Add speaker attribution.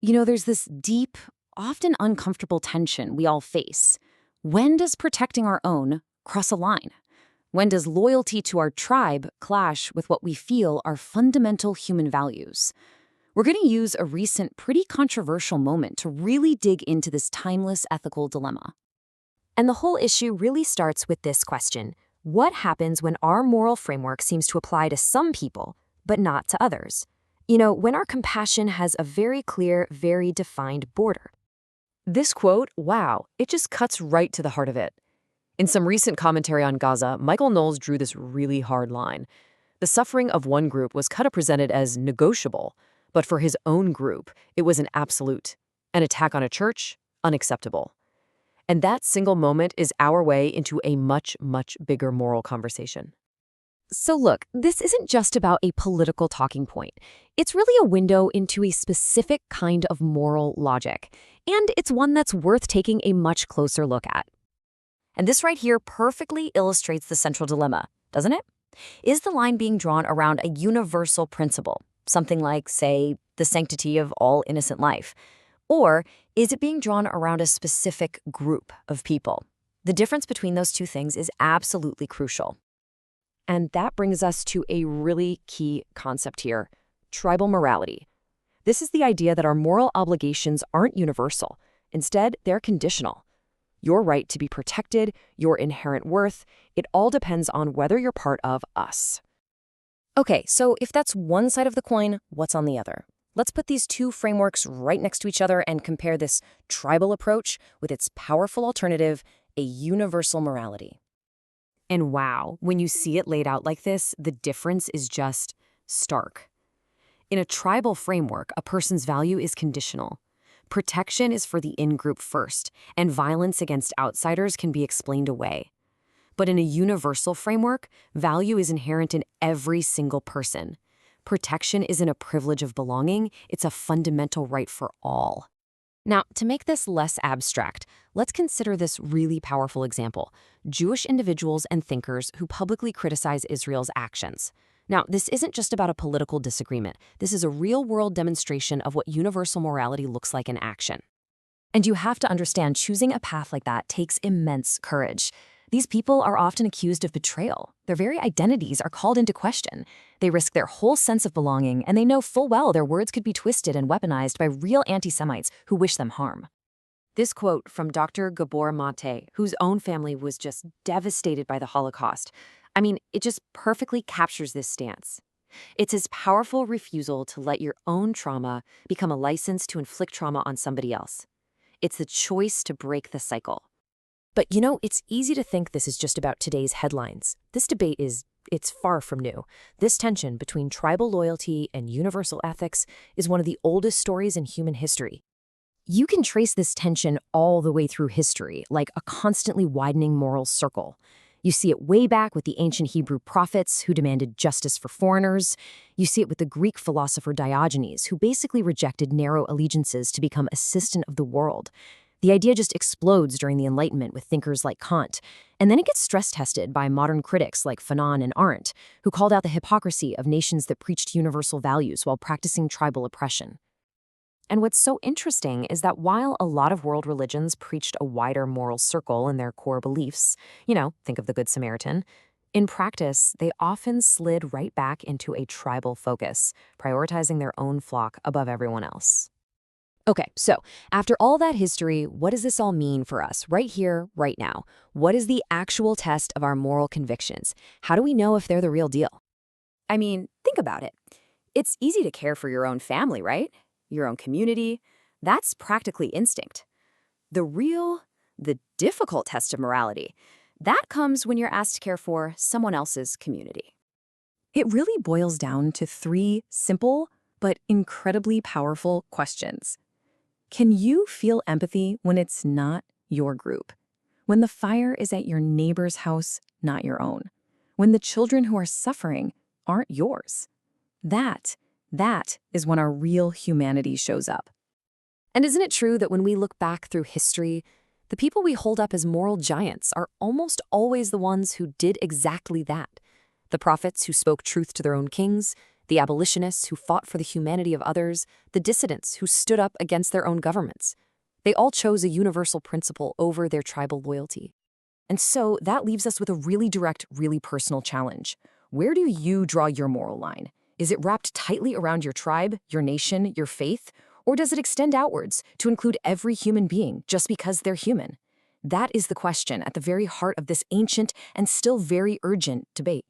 Speaker 1: There's this deep, often uncomfortable tension we all face. When does protecting our own cross a line? When does loyalty to our tribe clash with what we feel are fundamental human values? We're going to use a recent, pretty controversial moment to really dig into this timeless ethical dilemma.
Speaker 2: And the whole issue really starts with this question: what happens when our moral framework seems to apply to some people, but not to others? When our compassion has a very clear, very defined border.
Speaker 3: This quote, wow, it just cuts right to the heart of it. In some recent commentary on Gaza, Michael Knowles drew this really hard line. The suffering of one group was kind of presented as negotiable, but for his own group, it was an absolute. An attack on a church, unacceptable. And that single moment is our way into a much, much bigger moral conversation.
Speaker 2: So look, this isn't just about a political talking point. It's really a window into a specific kind of moral logic, and it's one that's worth taking a much closer look at.
Speaker 1: And this right here perfectly illustrates the central dilemma, doesn't it? Is the line being drawn around a universal principle, something like, say, the sanctity of all innocent life? Or is it being drawn around a specific group of people? The difference between those two things is absolutely crucial.
Speaker 3: And that brings us to a really key concept here: tribal morality. This is the idea that our moral obligations aren't universal. Instead, they're conditional. Your right to be protected, your inherent worth, it all depends on whether you're part of us.
Speaker 1: Okay, so if that's one side of the coin, what's on the other? Let's put these two frameworks right next to each other and compare this tribal approach with its powerful alternative, a universal morality.
Speaker 2: And wow, when you see it laid out like this, the difference is just stark. In a tribal framework, a person's value is conditional. Protection is for the in-group first, and violence against outsiders can be explained away. But in a universal framework, value is inherent in every single person. Protection isn't a privilege of belonging, it's a fundamental right for all. Now, to make this less abstract, let's consider this really powerful example: Jewish individuals and thinkers who publicly criticize Israel's actions. Now, this isn't just about a political disagreement. This is a real-world demonstration of what universal morality looks like in action.
Speaker 1: And you have to understand, choosing a path like that takes immense courage. These people are often accused of betrayal. Their very identities are called into question. They risk their whole sense of belonging, and they know full well their words could be twisted and weaponized by real anti-Semites who wish them harm.
Speaker 2: This quote from Dr. Gabor Mate, whose own family was just devastated by the Holocaust, it just perfectly captures this stance. It's his powerful refusal to let your own trauma become a license to inflict trauma on somebody else. It's the choice to break the cycle. But it's easy to think this is just about today's headlines. This debate it's far from new. This tension between tribal loyalty and universal ethics is one of the oldest stories in human history. You can trace this tension all the way through history, like a constantly widening moral circle. You see it way back with the ancient Hebrew prophets who demanded justice for foreigners. You see it with the Greek philosopher Diogenes, who basically rejected narrow allegiances to become assistant of the world. The idea just explodes during the Enlightenment with thinkers like Kant, and then it gets stress-tested by modern critics like Fanon and Arendt, who called out the hypocrisy of nations that preached universal values while practicing tribal oppression. And what's so interesting is that while a lot of world religions preached a wider moral circle in their core beliefs, think of the Good Samaritan, in practice, they often slid right back into a tribal focus, prioritizing their own flock above everyone else. Okay, so after all that history, what does this all mean for us right here, right now? What is the actual test of our moral convictions? How do we know if they're the real deal?
Speaker 1: Think about it. It's easy to care for your own family, right? Your own community. That's practically instinct. The difficult test of morality, that comes when you're asked to care for someone else's community. It really boils down to three simple but incredibly powerful questions. Can you feel empathy when it's not your group? When the fire is at your neighbor's house, not your own? When the children who are suffering aren't yours? That is when our real humanity shows up. And isn't it true that when we look back through history, the people we hold up as moral giants are almost always the ones who did exactly that? The prophets who spoke truth to their own kings,
Speaker 2: the abolitionists who fought for the humanity of others, the dissidents who stood up against their own governments. They all chose a universal principle over their tribal loyalty.
Speaker 3: And so that leaves us with a really direct, really personal challenge. Where do you draw your moral line? Is it wrapped tightly around your tribe, your nation, your faith? Or does it extend outwards to include every human being just because they're human? That is the question at the very heart of this ancient and still very urgent debate.